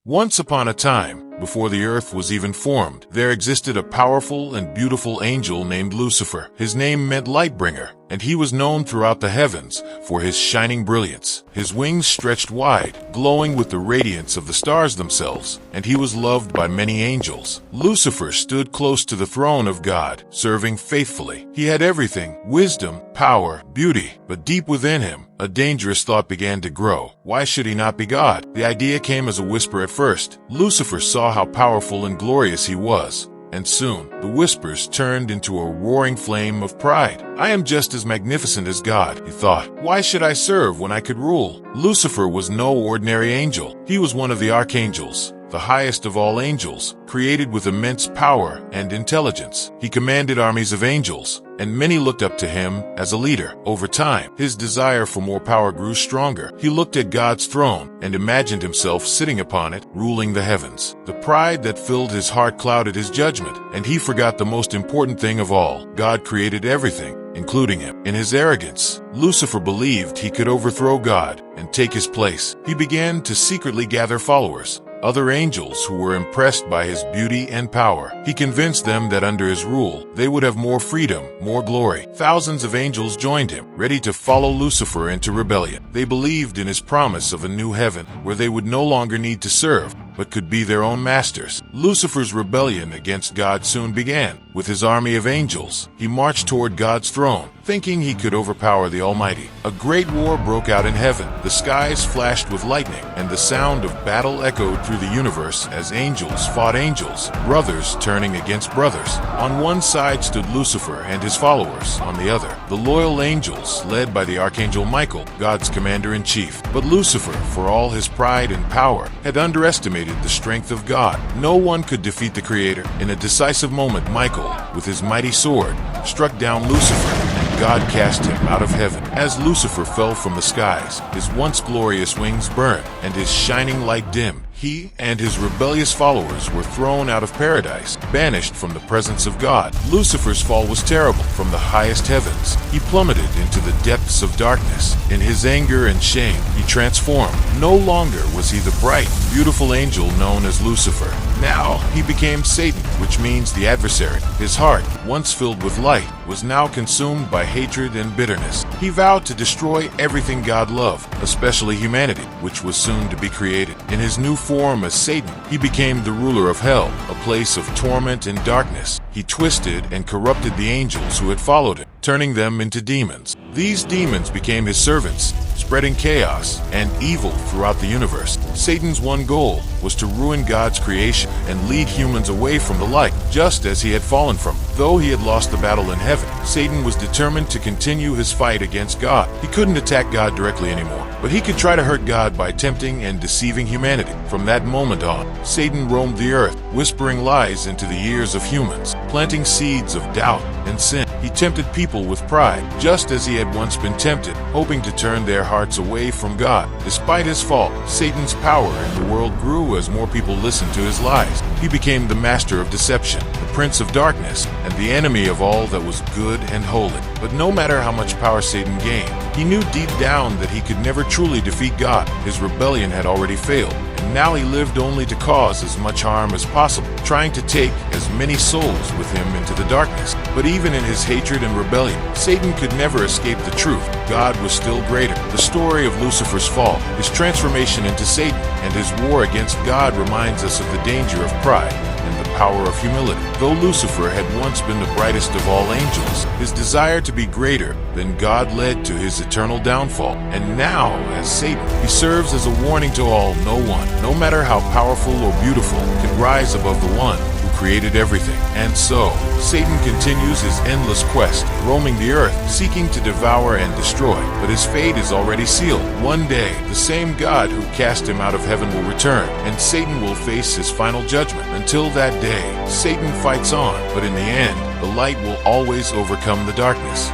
Once upon a time, before the earth was even formed, there existed a powerful and beautiful angel named Lucifer. His name meant Lightbringer, and he was known throughout the heavens for his shining brilliance. His wings stretched wide, glowing with the radiance of the stars themselves, and he was loved by many angels. Lucifer stood close to the throne of God, serving faithfully. He had everything: wisdom, power, beauty. But deep within him, a dangerous thought began to grow. Why should he not be God? The idea came as a whisper at first. Lucifer saw how powerful and glorious he was, and soon the whispers turned into a roaring flame of pride. I am just as magnificent as God, he thought. Why should I serve when I could rule? Lucifer was no ordinary angel. He was one of the archangels, the highest of all angels, created with immense power and intelligence. He commanded armies of angels, and many looked up to him as a leader. Over time, his desire for more power grew stronger. He looked at God's throne and imagined himself sitting upon it, ruling the heavens. The pride that filled his heart clouded his judgment, and he forgot the most important thing of all. God created everything, including him. In his arrogance, Lucifer believed he could overthrow God and take his place. He began to secretly gather followers, other angels who were impressed by his beauty and power. He convinced them that under his rule, they would have more freedom, more glory. Thousands of angels joined him, ready to follow Lucifer into rebellion. They believed in his promise of a new heaven, where they would no longer need to serve, but could be their own masters. Lucifer's rebellion against God soon began. With his army of angels, he marched toward God's throne, thinking he could overpower the Almighty. A great war broke out in heaven. The skies flashed with lightning, and the sound of battle echoed through the universe as angels fought angels, brothers turning against brothers. On one side stood Lucifer and his followers, on the other, the loyal angels, led by the archangel Michael, God's commander-in-chief. But Lucifer, for all his pride and power, had underestimated the strength of God. No one could defeat the Creator. In a decisive moment, Michael, with his mighty sword, struck down Lucifer, and God cast him out of heaven. As Lucifer fell from the skies, his once glorious wings burned, and his shining light dimmed. He and his rebellious followers were thrown out of paradise, banished from the presence of God. Lucifer's fall was terrible. From the highest heavens, he plummeted into the depths of darkness. In his anger and shame, he transformed. No longer was he the bright, beautiful angel known as Lucifer. Now he became Satan, which means the adversary. His heart, once filled with light, was now consumed by hatred and bitterness. He vowed to destroy everything God loved, especially humanity, which was soon to be created. In his new form as Satan, he became the ruler of hell, a place of torment and darkness. He twisted and corrupted the angels who had followed him, turning them into demons. These demons became his servants, spreading chaos and evil throughout the universe. Satan's one goal was to ruin God's creation and lead humans away from the light, just as he had fallen from. Though he had lost the battle in heaven, Satan was determined to continue his fight against God. He couldn't attack God directly anymore, but he could try to hurt God by tempting and deceiving humanity. From that moment on, Satan roamed the earth, whispering lies into the ears of humans, planting seeds of doubt and sin. He tempted people with pride, just as he had once been tempted, hoping to turn their hearts away from God. Despite his fall, Satan's power in the world grew as more people listened to his lies. He became the master of deception, the prince of darkness, and the enemy of all that was good and holy. But no matter how much power Satan gained, he knew deep down that he could never truly defeat God. His rebellion had already failed, and now he lived only to cause as much harm as possible, trying to take as many souls with him into the darkness. But even in his hatred and rebellion, Satan could never escape the truth. God was still greater. The story of Lucifer's fall, his transformation into Satan, and his war against God reminds us of the danger of pride and the power of humility. Though Lucifer had once been the brightest of all angels, his desire to be greater than God led to his eternal downfall. And now, as Satan, he serves as a warning to all. No one, no matter how powerful or beautiful, can rise above the one who created everything. And so, Satan continues his endless quest, roaming the earth, seeking to devour and destroy. But his fate is already sealed. One day, the same God who cast him out of heaven will return, and Satan will face his final judgment. Until that day, Satan fights on, but in the end, the light will always overcome the darkness.